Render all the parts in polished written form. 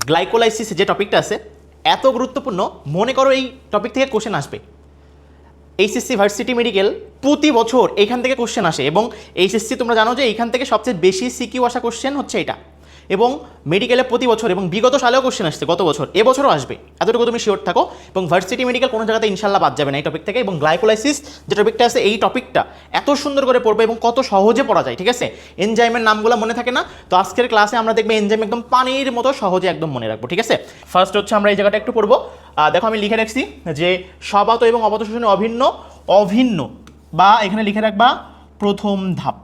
Glycolysis যে টপিকটা আছে এত গুরুত্বপূর্ণ, মনে করো এই টপিক থেকে কোশ্চেন আসবে। এইচএসসি ভার্সিটি মেডিকেল প্রতি বছর এইখান থেকে কোশ্চেন আসে, এবং এইচএসসি তোমরা জানো যে এইখান থেকে সবচেয়ে বেশি সিকিউ আসা কোশ্চেন হচ্ছে এটা। এবং মেডিকেলে প্রতি বছর, এবং বিগত সালেও কোশ্চেন আসছে, গত বছর, এবছরও আসবে, এতটুকু তুমি শিওর থাকো। এবং ভার্সিটি মেডিকেল কোনো জায়গাতে ইনশাল্লাহ বাদ যাবে না এই টপিক থেকে। এবং গ্লাইকোলাইসিস যে টপিকটা আছে এই টপিকটা এত সুন্দর করে পড়বে এবং কত সহজে পড়া যায়, ঠিক আছে। এনজাইমের নামগুলো মনে থাকে না, তো আজকের ক্লাসে আমরা দেখবো এনজাইম একদম পানির মতো সহজে একদম মনে রাখবো, ঠিক আছে। ফার্স্ট হচ্ছে আমরা এই জায়গাটা একটু পড়বো। দেখো আমি লিখে রাখছি যে স্ববাত এবং অবাত শোষণে অভিন্ন বা এখানে লিখে রাখবা প্রথম ধাপ,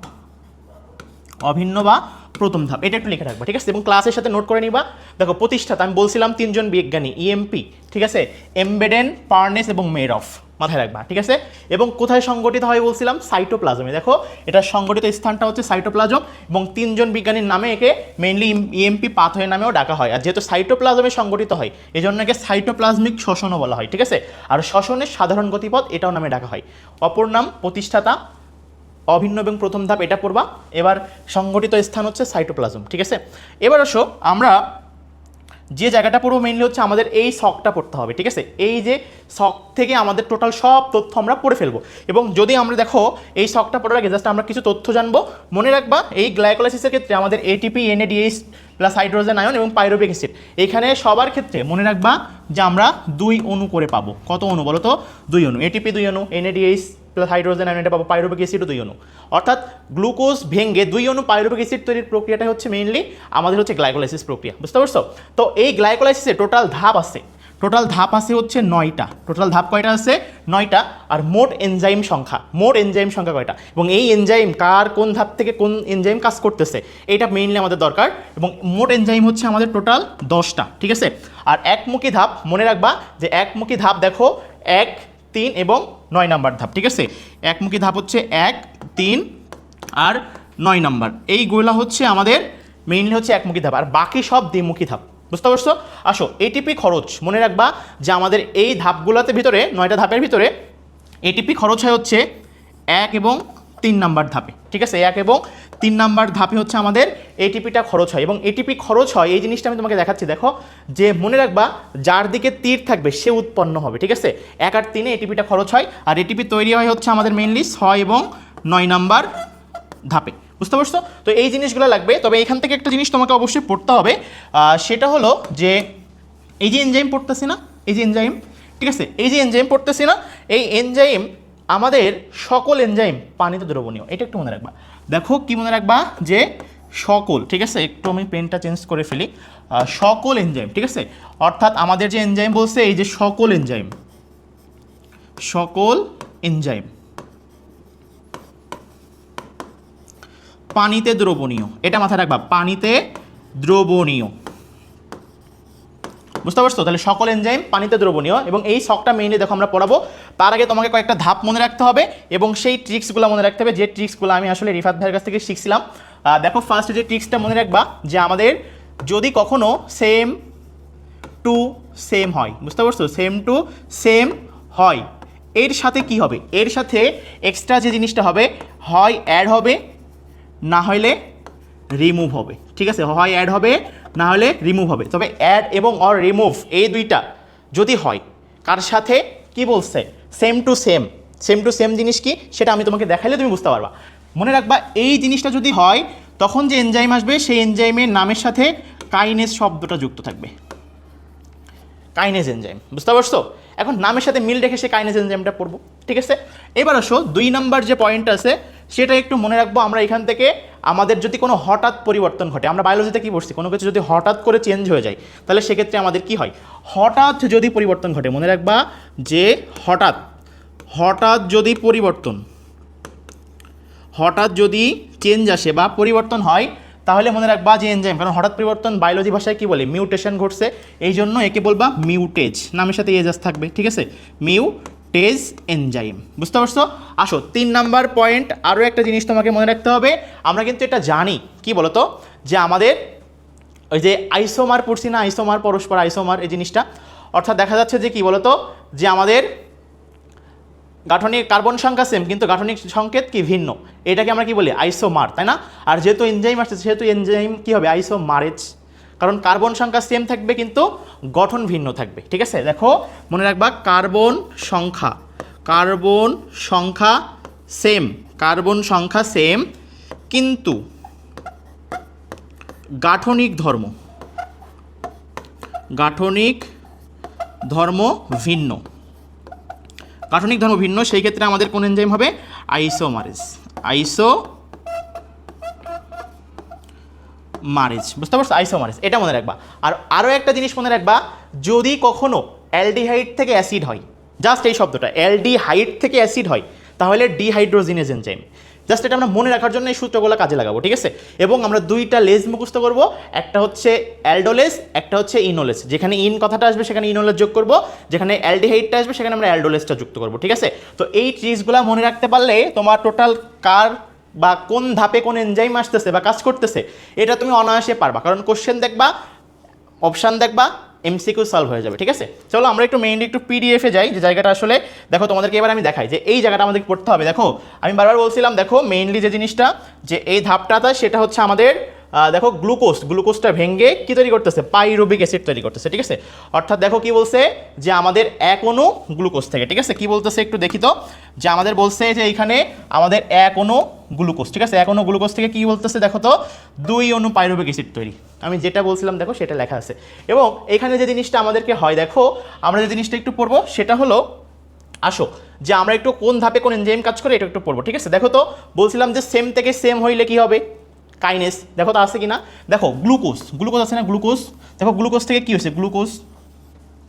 অভিন্ন বা প্রথম ধাপ, এটা একটু লিখে রাখবা, ঠিক আছে। এবং ক্লাসের সাথে নোট করে নিবা। দেখো প্রতিষ্ঠাতা আমি বলছিলাম তিনজন বিজ্ঞানী, ইএমপি, ঠিক আছে, এমবেডেন, পার্নেস এবং মেডফ, মাথায় রাখবা, ঠিক আছে। এবং কোথায় সংগঠিত হয় বলছিলাম? সাইটোপ্লাজমে। দেখো এটা সংগঠিত স্থানটা হচ্ছে সাইটোপ্লাজম, এবং তিনজন বিজ্ঞানীর নামে একে মেইনলি ইএমপি পাথওয়ে নামেও ডাকা হয়। আর যেহেতু সাইটোপ্লাজমে সংগঠিত হয় এই জন্য একে সাইটোপ্লাজমিক শ্বসনও বলা হয়, ঠিক আছে। আর শ্বসনের সাধারণ গতিপথ এটাও নামে ডাকা হয়। অপর নাম প্রতিষ্ঠাতা, অভিন্ন এবং প্রথম ধাপ এটা পড়বা। এবার সংগঠিত স্থান হচ্ছে সাইটোপ্লাজম, ঠিক আছে। এবার আসো আমরা যে জায়গাটা পড়বো মেইনলি হচ্ছে আমাদের এই শকটা পড়তে হবে, ঠিক আছে। এই যে শক থেকে আমাদের টোটাল সব তথ্য আমরা পড়ে ফেলবো। এবং যদি আমরা দেখো এই শকটা পড়ার আগে জাস্ট আমরা কিছু তথ্য জানবো। মনে রাখবা এই গ্লাইকোলাইসিসের ক্ষেত্রে আমাদের ATP, NADH plus hydrogen ion এবং পাইরুভিক অ্যাসিড, এখানে সবার ক্ষেত্রে মনে রাখবা যে আমরা 2 অণু করে পাবো। কত অণু বলো তো? 2 অণু। এটিপি 2 অণু, এনএডিএইচ প্লাস হাইড্রোজেন আয়ন এটা পাবো, পাইরুভিক অ্যাসিডও 2 অণু। অর্থাৎ গ্লুকোজ ভেঙে 2 অণু পাইরুভিক অ্যাসিড তৈরির প্রক্রিয়াটা হচ্ছে মেইনলি আমাদের হচ্ছে গ্লাইকোলাইসিস প্রক্রিয়া, বুঝতে পারছো? তো এই গ্লাইকোলাইসিসে টোটাল ধাপ আছে হচ্ছে 9টা। টোটাল ধাপ কয়টা আছে? 9টা। আর মোট এনজাইম সংখ্যা কয়টা, এবং এই এনজাইম কার কোন ধাপ থেকে কোন এনজাইম কাজ করতেছে এটা মেইনলি আমাদের দরকার। এবং মোট এনজাইম হচ্ছে আমাদের টোটাল 10টা, ঠিক আছে। আর একমুখী ধাপ মনে রাখবা যে একমুখী ধাপ দেখো 1, 3 এবং 9 নাম্বার ধাপ, ঠিক আছে। একমুখী ধাপ হচ্ছে 1, 3 আর 9 নাম্বার, এইগুলো হচ্ছে আমাদের মেইনলি হচ্ছে একমুখী ধাপ, আর বাকি সব দ্বিমুখী ধাপ, বুঝতে পারছো? আসো এটিপি খরচ মনে রাখবা যে আমাদের এই ধাপগুলোতে ভিতরে 9টা ধাপের ভিতরে এটিপি খরচ হয় হচ্ছে 1 এবং 3 নাম্বার ধাপে, ঠিক আছে। 1 এবং 3 নাম্বার ধাপে হচ্ছে আমাদের এটিপিটা খরচ হয়। এবং এটিপি খরচ হয় এই জিনিসটা আমি তোমাকে দেখাচ্ছি। দেখো যে মনে রাখবা যার দিকে তীর থাকবে সে উৎপন্ন হবে, ঠিক আছে। 1 আর 3-এ এটিপিটা খরচ হয়, আর এটিপি তৈরি হয় হচ্ছে আমাদের মেইনলি 6 এবং 9 নাম্বার ধাপে, বুঝতে পারছো? তো এই জিনিসগুলো লাগবে। তবে এখান থেকে একটা জিনিস তোমাকে অবশ্যই পড়তে হবে, সেটা হলো যে এই যে এনজাইম পড়তেছি না, এই যে এনজাইম, ঠিক আছে, এই যে এনজাইম পড়তেছি না, এই এনজাইম আমাদের সকল এনজাইম পানিতে দ্রবণীয়, এটা একটু মনে রাখবা। দেখো কি মনে রাখবা যে সকল, ঠিক আছে, একটু আমি পেনটা চেঞ্জ করে ফেলি, সকল এনজাইম, ঠিক আছে। অর্থাৎ আমাদের যে এনজাইম বলছে এই যে সকল এনজাইম পানিতে দ্রবণীয়, এটা মাথায় রাখবা, পানিতে দ্রবণীয়, বুঝতে পারছো? তাহলে সকল এনজাইম পানিতে দ্রবণীয়। এবং এই শকটা মেইনলি দেখো আমরা পড়াবো। তার আগে তোমাকে কয়েকটা ধাপ মনে রাখতে হবে এবং সেই ট্রিক্সগুলো মনে রাখতে হবে, যে ট্রিক্সগুলো আমি আসলে রিফাত ভাইয়ের কাছ থেকে শিখছিলাম। দেখো ফার্স্ট যে ট্রিক্সটা মনে রাখবা যে আমাদের যদি কখনো সেম টু সেম হয়, বুঝতে পারছো? সেম টু সেম হয়, এর সাথে কি হবে? এর সাথে এক্সট্রা যে জিনিসটা হবে হয় অ্যাড হবে, না হলে রিমুভ হবে, ঠিক আছে। হয় অ্যাড হবে, না হলে রিমুভ হবে। তবে অ্যাড এবং অর রিমুভ এই দুইটা যদি হয়, কার সাথে কি বলছে? সেম টু সেম জিনিস কি সেটা আমি তোমাকে দেখাইলে তুমি বুঝতে পারবা। মনে রাখবা এই জিনিসটা যদি হয় তখন যে এনজাইম আসবে সেই এনজাইমের নামের সাথে কাইনেজ শব্দটা যুক্ত থাকবে, কাইনেজ এনজাইম, বুঝতে পারছো? এখন নামের সাথে মিল রেখে সে কাইনেজ এনজাইমটা পড়বো, ঠিক আছে। এবার আসো 2 নাম্বার যে পয়েন্ট আছে সেটা একটু মনে রাখবো। আমরা এখান থেকে আমাদের যদি কোনো হঠাৎ পরিবর্তন ঘটে, আমরা বায়োলজিতে কী পড়ছি, কোনো কিছু যদি হঠাৎ করে চেঞ্জ হয়ে যায় তাহলে সেক্ষেত্রে আমাদের কি হয়? হঠাৎ যদি পরিবর্তন ঘটে, মনে রাখবা যে হঠাৎ যদি চেঞ্জ আসে বা পরিবর্তন হয় তাহলে মনে রাখবা যে এনজাইম, কারণ হঠাৎ পরিবর্তন বায়োলজি ভাষায় কি বলে? মিউটেশন ঘটছে, এই জন্য একে বলবা মিউটেজ, নামের সাথে এজাস থাকবে, ঠিক আছে, মিউটেজ এনজাইম, বুঝতে পারছো? আসো 3 নাম্বার পয়েন্ট, আরও একটা জিনিস তোমাকে মনে রাখতে হবে। আমরা কিন্তু এটা জানি, কি বলতো, যে আমাদের ওই যে আইসোমার পড়ছি না, আইসোমার পরস্পর আইসোমার এই জিনিসটা, অর্থাৎ দেখা যাচ্ছে যে কি বলতো, যে আমাদের গাঠনিক কার্বন সংখ্যা সেম কিন্তু গাঠনিক সংকেত কি ভিন্ন, এটাকে আমরা কি বলি? আইসোমার, তাই না? আর যেহেতু এনজাইম আসছে সেহেতু এনজাইম কি হবে? আইসোমারেজ, কারণ কার্বন সংখ্যা সেম থাকবে কিন্তু গঠন ভিন্ন থাকবে, ঠিক আছে। দেখো মনে রাখবা কার্বন সংখ্যা সেম কিন্তু গাঠনিক ধর্ম ভিন্ন, সেই ক্ষেত্রে আমাদের কোন এনজাইম হবে? আইসোমারেজ, বুঝতে পারছো? আইসোমারেজ, এটা মনে রাখবা। আর আরও একটা জিনিস মনে রাখবা, যদি কখনো অ্যালডিহাইড থেকে অ্যাসিড হয়, জাস্ট এই শব্দটা অ্যালডিহাইড থেকে অ্যাসিড হয়, তাহলে ডিহাইড্রোজিনেজ এনজাইম। জাস্ট এটা আমরা মনে রাখার জন্য এই সূত্রগুলো কাজে লাগাবো, ঠিক আছে। এবং আমরা দুইটা লেজ মুখস্থ করব, একটা হচ্ছে অ্যালডোলেজ, একটা হচ্ছে ইনোলেজ। যেখানে ইন কথাটা আসবে সেখানে ইনোলেজ যোগ করব, যেখানে অ্যালডিহাইডটা আসবে সেখানে আমরা অ্যালডোলেজটা যুক্ত করব, ঠিক আছে। তো এই ট্রিজগুলো মনে রাখতে পারলে তোমার টোটাল কার বা কোন ধাপে কোন এনজাইম আসতেছে বা কাজ করতেছে এটা তুমি অনায়াসে পারবা, কারণ কোশ্চেন দেখবা, অপশান দেখবা, এমসিকিউ সলভ হয়ে যাবে, ঠিক আছে। চলো আমরা একটু মেইনলি একটু পিডিএফে যাই, যে জায়গাটা আসলে দেখো তোমাদেরকে এবার আমি দেখাই যে এই জায়গাটা আমাদের পড়তে হবে। দেখো আমি বারবার বলছিলাম, দেখো মেইনলি যে জিনিসটা, যে এই ধাপটাটা সেটা হচ্ছে আমাদের দেখো গ্লুকোজটা ভেঙে কি তৈরি করতেছে? পাইরুভিক অ্যাসিড তৈরি করতেছে, ঠিক আছে। অর্থাৎ দেখো কি বলছে, যে আমাদের এক অণু গ্লুকোজ থেকে, ঠিক আছে, কি বলতেছে একটু দেখি তো, যে আমাদের বলছে যে এইখানে আমাদের এক অণু গ্লুকোজ, ঠিক আছে, এক অণু গ্লুকোজ থেকে কি বলতেছে দেখো তো, 2 অণু পাইরুভিক অ্যাসিড তৈরি। আমি যেটা বলছিলাম দেখো সেটা লেখা আছে। এবং এখানে যে জিনিসটা আমাদেরকে হয়, দেখো আমরা যে জিনিসটা একটু পড়বো সেটা হলো, আসো যে আমরা একটু কোন ধাপে কোন এনজাইম কাজ করে এটা একটু পড়বো, ঠিক আছে। দেখো তো বলছিলাম যে সেম থেকে সেম হইলে কি হবে? কাইনেস। দেখো তো আছে কি না? দেখো গ্লুকোজ আছে না, দেখো গ্লুকোজ থেকে কি হয়েছে? গ্লুকোজ।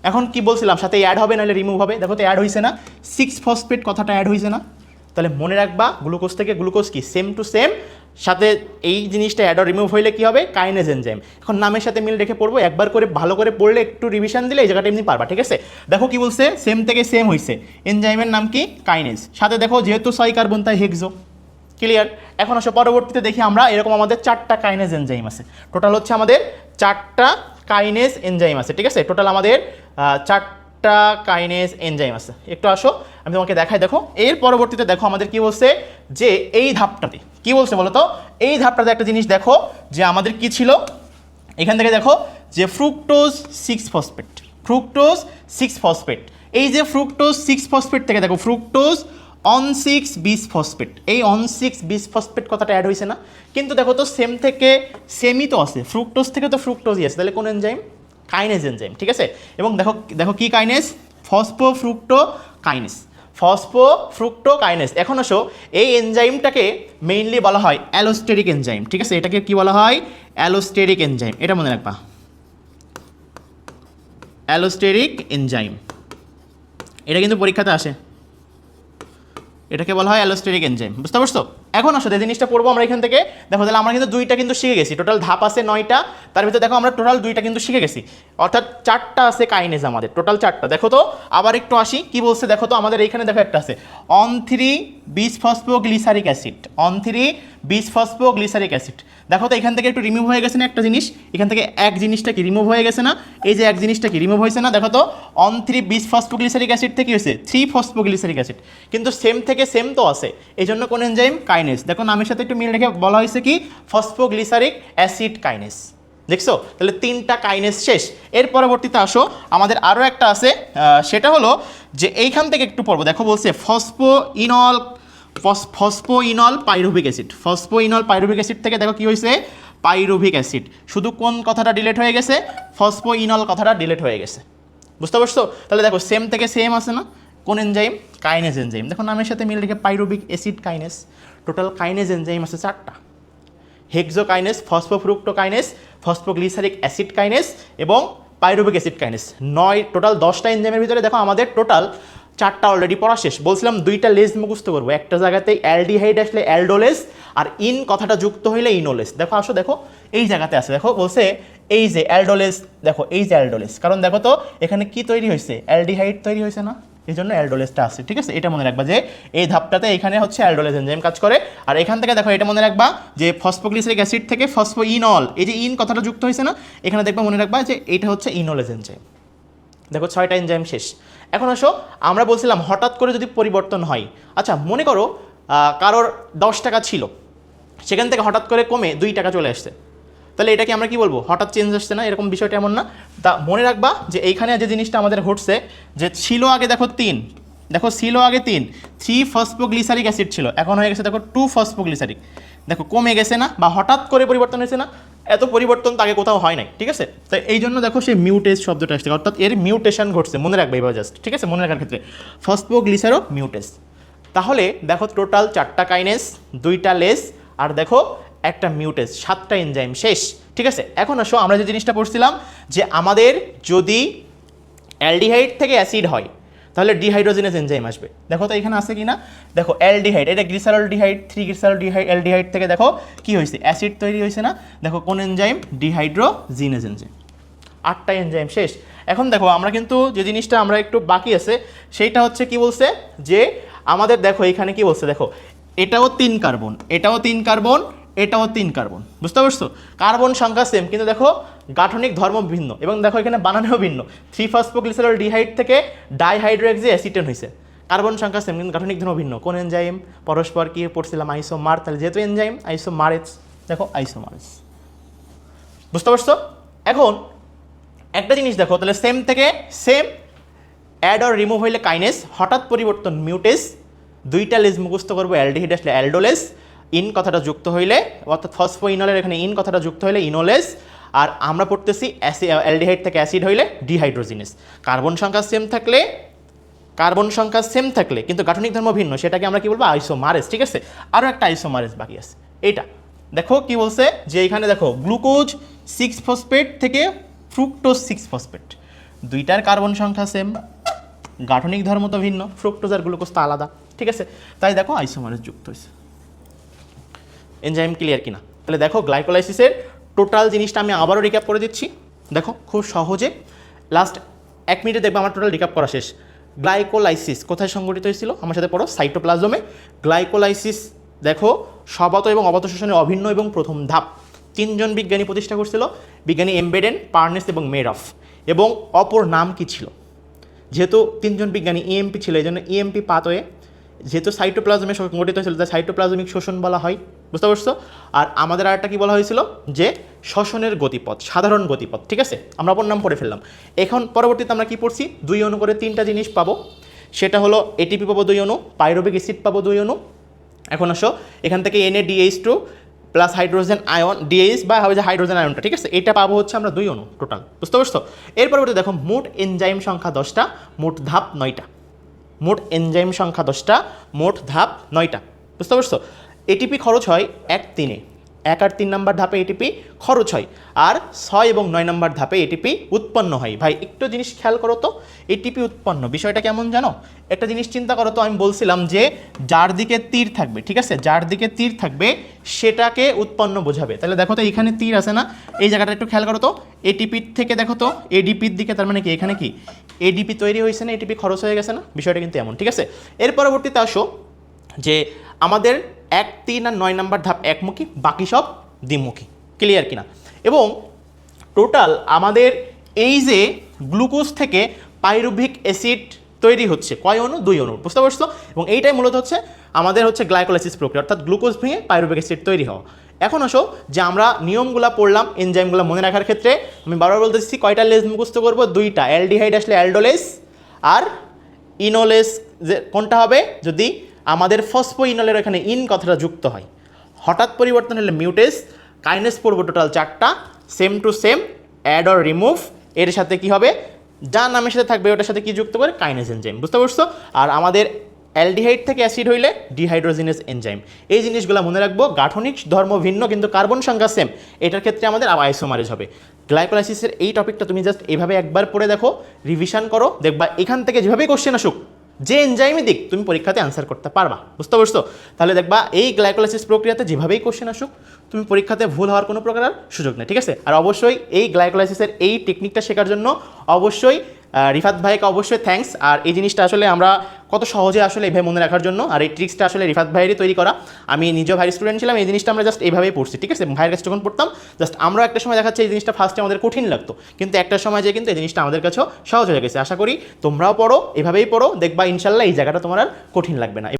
এখন কি বলছিলাম, সাথে অ্যাড হবে নাহলে রিমুভ হবে। দেখো তো অ্যাড হয়েছে না, 6-ফসফেট কথাটা অ্যাড হয়েছে না। তাহলে মনে রাখবা গ্লুকোজ থেকে গ্লুকোজ কি সেম টু সেম, সাথে এই জিনিসটা অ্যাড রিমুভ হইলে কি হবে? Kinase enzyme. এখন নামের সাথে মিল রেখে পড়বো, একবার করে ভালো করে পড়লে একটু রিভিশন দিলে এই জায়গাটা এমনি পারবা, ঠিক আছে। দেখো কি বলছে, সেম থেকে সেম হয়েছে, এনজাইমের নাম কি? কাইনেজ। সাথে দেখো যেহেতু 6 কার্বন তাই হেক্সো, ক্লিয়ার। এখন আসো পরবর্তীতে দেখি আমরা, এরকম আমাদের 4টা কাইনেজ এনজাইম আছে। টোটাল হচ্ছে আমাদের 4টা কাইনেজ এনজাইম আছে, ঠিক আছে। টোটাল আমাদের 4টা কাইনেজ এনজাইম আছে। একটু আসো আমি তোমাকে দেখাই। দেখো এর পরবর্তীতে দেখো আমাদের কি বলছে, যে এই ধাপটাতে কি বলছে বলো তো, এই ধাপটাতে একটা জিনিস দেখো, যে আমাদের কি ছিল এখান থেকে, দেখো যে ফ্রুক্টোজ 6-ফসফেট। এই যে ফ্রুক্টোজ 6-ফসফেট থেকে দেখো ফ্রুক্টোজ on6-বিসফসফেট, এই on6-বিসফসফেট কথাটা অ্যাড হয়েছে না। কিন্তু দেখো তো সেম থেকে সেমই তো আছে, ফ্রুক্টোজ থেকে তো ফ্রুক্টোজই আছে, তাহলে কোন এনজাইম? কাইনেজ এনজাইম, ঠিক আছে। এবং দেখো কি কাইনেজ? ফসফোফ্রুক্টোকাইনেজ। এখন আসো এই এনজাইমটাকে মেইনলি বলা হয় অ্যালোস্টেরিক এনজাইম, ঠিক আছে। এটাকে কি বলা হয়? অ্যালোস্টেরিক এনজাইম, এটা মনে রাখবা, অ্যালোস্টেরিক এনজাইম। এটা কিন্তু পরীক্ষাতে আসে, এটাকে বলা হয় অ্যালোস্টেরিক এনজাইম, বুঝতে পারছো? এখন আসলে এই জিনিসটা পড়বো আমরা এখান থেকে। দেখো তাহলে আমরা কিন্তু 2টা কিন্তু শিখে গেছি, টোটাল ধাপ আছে 9টা, তার ভিতরে দেখো আমরা টোটাল 2টা কিন্তু শিখে গেছি, অর্থাৎ 4টা আছে কাইনেজ আমাদের, টোটাল 4টা। দেখো তো আবার একটু আসি, কি বলছে দেখো তো, আমাদের এইখানে দেখো একটা আছে on3-বিসফসফোগ্লিসারিক অ্যাসিড। দেখো তো এখান থেকে একটু রিমুভ হয়ে গেছে না একটা জিনিস, এখান থেকে এক জিনিসটা কি রিমুভ হয়ে গেছে না, এই যে এক জিনিসটা কি রিমুভ হয়েছে না। দেখো তো on3-বিসফসফোগ্লিসারিক অ্যাসিড থেকে হয়েছে 3-ফসফোগ্লিসারিক অ্যাসিড, কিন্তু সেম থেকে সেম তো আছে, এই জন্য কোন এনজাইম? কাইনেজ। দেখো নামের সাথে একটু মিল রেখে বলা হয়েছে কি? Phosphoglyceric acid kinase. দেখছো তাহলে 3টা কাইনেজ শেষ। এর পরবর্তীতে আসো আমাদের আরও একটা আছে, সেটা হলো যে এইখান থেকে একটু পড়বো। দেখো বলছে ফসফোইনল পাইরুভিক অ্যাসিড থেকে দেখো কি হয়েছে? Pyruvic acid. শুধু কোন কথাটা ডিলিট হয়ে গেছে? ফসফোইনল কথাটা ডিলিট হয়ে গেছে, বুঝতে পারছো? তাহলে দেখো সেম থেকে সেম আছে না, কোন এনজাইম? Kinase enzyme. দেখো নামের সাথে মিল রেখে pyruvic acid kinase. Total kinase enzyme আছে 4টা, হেক্সোকাইনেজ, ফসফোফ্রুক্টোকাইনেজ, ফসফোগ্লিসারিক অ্যাসিড কাইনেজ এবং পাইরুভিক অ্যাসিড কাইনেজ। 9 টোটাল 10টা এনজাইমের ভিতরে দেখো আমাদের টোটাল 4টা অলরেডি পড়া শেষ। বলছিলাম 2টা লেজ মুখস্থ করবো, একটা জায়গাতে অ্যালডিহাইড আসলে অ্যালডোলেজ, আর ইন কথাটা যুক্ত হইলে ইনোলেজ। দেখো আসো দেখো এই জায়গাতে আছে, দেখো বলছে এই যে অ্যালডোলেজ, দেখো এই যে অ্যালডোলেজ, কারণ দেখো তো এখানে কি তৈরি হয়েছে? অ্যালডিহাইড তৈরি হয়েছে না, এই জন্য অ্যালডোলেজটা আছে, ঠিক আছে। এটা মনে রাখবা যে এই ধাপটাতে এখানে হচ্ছে অ্যালডোলেজ এনজাইম কাজ করে। আর এখান থেকে দেখো এটা মনে রাখবা যে ফসফোগ্লিসারিক অ্যাসিড থেকে ফসফোইনল, এই যে ইন কথাটা যুক্ত হয়েছে না, এখানে দেখবা মনে রাখবা যে এটা হচ্ছে ইনোলেজ এনজাইম। দেখো 6টা এনজাইম শেষ। এখন আসো আমরা বলছিলাম হঠাৎ করে যদি পরিবর্তন হয়, আচ্ছা মনে করো কারোর 10 টাকা ছিল, সেখান থেকে হঠাৎ করে কমে 2 টাকা চলে আসছে, তাহলে এটাকে আমরা কি বলবো, হঠাৎ চেঞ্জ আসছে না, এরকম বিষয়টা এমন না। তা মনে রাখবা যে এইখানে যে জিনিসটা আমাদের ঘটছে, যে ছিল আগে দেখো 3, দেখো ছিল আগে 3 ফসফোগ্লিসারিক অ্যাসিড ছিল, এখন হয়ে গেছে দেখো 2 ফসফোগ্লিসারিক। দেখো কমে গেছে না, বা হঠাৎ করে পরিবর্তন হয়েছে না, এত পরিবর্তন তো আগে কোথাও হয় নাই, ঠিক আছে। তাই এই জন্য দেখো সেই মিউটেজ শব্দটা আসছে, অর্থাৎ এর মিউটেশন ঘটছে, মনে রাখবে এবার জাস্ট, ঠিক আছে, মনে রাখার ক্ষেত্রে ফসফোগ্লিসারো মিউটেজ। তাহলে দেখো টোটাল 4টা কাইনেস, 2টা লেস, আর দেখো একটা মিউটেজ, 7টা এনজাইম শেষ, ঠিক আছে। এখন আসো আমরা যে জিনিসটা পড়ছিলাম যে আমাদের যদি অ্যালডিহাইড থেকে অ্যাসিড হয় তাহলে ডিহাইড্রোজেনেজ এনজাইম আসবে। দেখো তো এখানে আছে কি না, দেখো অ্যালডিহাইড, এটা গ্লিসারলডিহাইড, 3 গ্লিসারলডিহাইড অ্যালডিহাইড থেকে দেখো কি হয়েছে, অ্যাসিড তৈরি হয়েছে না, দেখো কোন এনজাইম, ডিহাইড্রোজিনেজ এনজাইম। 8টা এনজাইম শেষ। এখন দেখো আমরা কিন্তু যে জিনিসটা আমরা একটু বাকি আছে সেইটা হচ্ছে কি বলছে, যে আমাদের দেখো এখানে কি বলছে, দেখো এটাও 3 কার্বন, এটাও 3 কার্বন, এটাও 3 কার্বন, বুঝতে পারছো, কার্বন সংখ্যা সেম, কিন্তু দেখো গাঠনিক ধর্ম ভিন্ন, এবং দেখো এখানে বানানেও ভিন্ন। 3 ফসফোগ্লিসারলডিহাইড থেকে ডাইহাইড্রোক্সি অ্যাসিটেন হয়েছে, কার্বন সংখ্যা সেম কিন্তু গাঠনিক ধর্ম ভিন্ন। কোন এনজাইম, পরস্পর কি পড়ছিলাম, আইসোমার, তাহলে যেহেতু এনজাইম আইসোমারেজ, দেখো আইসোমারেজ, বুঝতে পারছো। এখন একটা জিনিস দেখো, তাহলে সেম থেকে সেম, অ্যাড আর রিমুভ হইলে কাইনেস, হঠাৎ পরিবর্তন মিউটেস, 2টা লেজ মুখস্থ করবো, অ্যালডিহাইড আসলে অ্যালডোলেস, ইন কথাটা যুক্ত হইলে, অর্থাৎ ফসফোইনলের এখানে ইন কথাটা যুক্ত হইলে ইনোলেস, আর আমরা পড়তেছি অ্যালডিহাইড থেকে অ্যাসিড হইলে ডিহাইড্রোজিনেস। কার্বন সংখ্যা সেম থাকলে কিন্তু গাঠনিক ধর্ম ভিন্ন, সেটাকে আমরা কি বলবো, আইসোমারেজ, ঠিক আছে। আরও একটা আইসোমারেজ বাকি আছে, এইটা দেখো কি বলছে, যে এখানে দেখো গ্লুকোজ 6 ফসফেট থেকে ফ্রুক্টোজ 6 ফসফেট, 2টার কার্বন সংখ্যা সেম, গাঠনিক ধর্ম তো ভিন্ন, ফ্রুক্টোজ আর গ্লুকোজ তো আলাদা, ঠিক আছে। তাই দেখো আইসোমারেজ যুক্ত হয়েছে। এনজাইম ক্লিয়ার কিনা? তাহলে দেখো গ্লাইকোলাইসিসের টোটাল জিনিসটা আমি আবারও রিক্যাপ করে দিচ্ছি, দেখো খুব সহজে, লাস্ট 1 মিনিটে দেখবো আমার টোটাল রিক্যাপ করা শেষ। গ্লাইকোলাইসিস কোথায় সংঘটিত হয়েছিল, আমার সাথে পড়ো, সাইটোপ্লাজমে। গ্লাইকোলাইসিস দেখো স্ববাত এবং অবাত শোষণের অভিন্ন এবং প্রথম ধাপ, 3 জন বিজ্ঞানী প্রতিষ্ঠা করছিল, বিজ্ঞানী এমবেডেন, পার্নেস এবং মেডফ। এবং অপর নাম কি ছিল, যেহেতু 3 জন বিজ্ঞানী ইএমপি ছিল, এই জন্য ইএমপি পাথওয়ে, যেহেতু সাইটোপ্লাজমে সংঘটিত হয়েছিল তাই সাইটোপ্লাজমিক শোষণ বলা হয়, বুঝতে পারছো। আর আমাদের আরেকটা কি বলা হয়েছিল, যে শ্বসনের গতিপথ, সাধারণ গতিপথ, ঠিক আছে, আমরা অপর নাম পড়ে ফেললাম। এখন পরবর্তীতে আমরা কি পড়ছি, 2 অণু করে 3টা জিনিস পাবো, সেটা হলো এটিপি পাবো 2 অণু, পাইরুভিক অ্যাসিড পাবো 2 অণু। এখন আসো এখান থেকে NaDH2 plus hydrogen ion, DH বা হবে যে হাইড্রোজেন আয়নটা, ঠিক আছে, এটা পাবো হচ্ছে আমরা 2 অণু টোটাল, বুঝতে পারছো। এর পরবর্তী দেখো মোট এনজাইম সংখ্যা 10টা, মোট ধাপ 9টা, মোট এনজাইম সংখ্যা 10টা, মোট ধাপ 9টা, বুঝতে পারছো। এটিপি খরচ হয় 1-3-এ, 1 আর 3 নম্বর ধাপে এটিপি খরচ হয়, আর 6 এবং 9 নম্বর ধাপে এটিপি উৎপন্ন হয়। ভাই একটু জিনিস খেয়াল করো তো, এটিপি উৎপন্ন বিষয়টা কেমন জানো, একটা জিনিস চিন্তা করো তো, আমি বলছিলাম যে যার দিকে তীর থাকবে, ঠিক আছে, যার দিকে তীর থাকবে সেটাকে উৎপন্ন বোঝাবে। তাহলে দেখো তো এখানে তীর আছে না, এই জায়গাটা একটু খেয়াল করো তো, এটিপির থেকে দেখো তো এডিপির দিকে, তার মানে কি এখানে কি এডিপি তৈরি হয়েছে না, এটিপি খরচ হয়ে গেছে না, বিষয়টা কিন্তু এমন, ঠিক আছে। এর পরবর্তীতে আসো যে আমাদের 1, 3 আর 9 নম্বর ধাপ একমুখী, বাকি সব দ্বিমুখী, ক্লিয়ার কিনা। এবং টোটাল আমাদের এই যে গ্লুকোজ থেকে পাইরুভিক অ্যাসিড তৈরি হচ্ছে কয় অণু, 2 অণু, বুঝতে পারছো। এবং এইটাই মূলত হচ্ছে আমাদের হচ্ছে গ্লাইকোলাইসিস প্রক্রিয়া, অর্থাৎ গ্লুকোজ ভেঙে পাইরুভিক অ্যাসিড তৈরি হওয়া। এখন আসো যে আমরা নিয়মগুলো পড়লাম এনজাইমগুলো মনে রাখার ক্ষেত্রে, আমি বারবার বলতেছি কয়টা লেজ মুখস্থ করবো, 2টা, অ্যালডিহাইড আসলে অ্যালডোলেস, আর ইনোলেস যে কোনটা হবে, যদি আমাদের ফসফোইনলের এখানে ইন কথাটা যুক্ত হয়, হঠাৎ পরিবর্তন হলে মিউটেস, কাইনেস পড়বো টোটাল 4টা, same to same, add or remove, এর সাথে কি হবে, যা নামের সাথে থাকবে ওটার সাথে কি যুক্ত করে, কাইনেস এনজাইম, বুঝতে পারছো। আর আমাদের অ্যালডিহাইড থেকে অ্যাসিড হইলে ডিহাইড্রোজিনেস এনজাইম, এই জিনিসগুলো মনে রাখবো। গাঠনিক ধর্ম ভিন্ন কিন্তু কার্বন সংখ্যা সেম, এটার ক্ষেত্রে আমাদের আইসোমারেজ হবে। গ্লাইকোলাইসিসের এই টপিকটা তুমি জাস্ট এইভাবে একবার পড়ে দেখো, রিভিশন করো, দেখবা এখান থেকে যেভাবেই কোশ্চেন আসুক, যে এনজাইমই দিক তুমি পরীক্ষাতে অ্যান্সার করতে পারবা, বুঝতে পারছো। তাহলে দেখবা এই গ্লাইকোলাইসিস প্রক্রিয়াতে যেভাবেই কোশ্চেন আসুক তুমি পরীক্ষাতে ভুল হওয়ার কোনো প্রকার সুযোগ নেই, ঠিক আছে। আর অবশ্যই এই গ্লাইকোলাইসিসের এই টেকনিকটা শেখার জন্য অবশ্যই রিফাত ভাইকে অবশ্যই থ্যাঙ্কস। আর এই জিনিসটা আসলে আমরা কত সহজে আসলে এইভাবে মনে রাখার জন্য, আর এই ট্রিক্সটা আসলে রিফাত ভাইয়েরই তৈরি করা, আমি নিজেও ভাইয়ের স্টুডেন্ট ছিলাম, এই জিনিসটা আমরা জাস্ট এইভাবেই পড়ছি, ঠিক আছে। ভাইয়ের কাছে যখন পড়তাম জাস্ট আমরা একটা সময় দেখাচ্ছে এই জিনিসটা ফার্স্টে আমাদের কঠিন লাগতো, কিন্তু একটা সময় যে কিন্তু এই জিনিসটা আমাদের কাছেও সহজ হয়ে গেছে। আশা করি তোমরাও পড়ো, এভাবেই পড়ো, দেখবা ইনশাল্লাহ এই জায়গাটা তোমার আর কঠিন লাগবে না।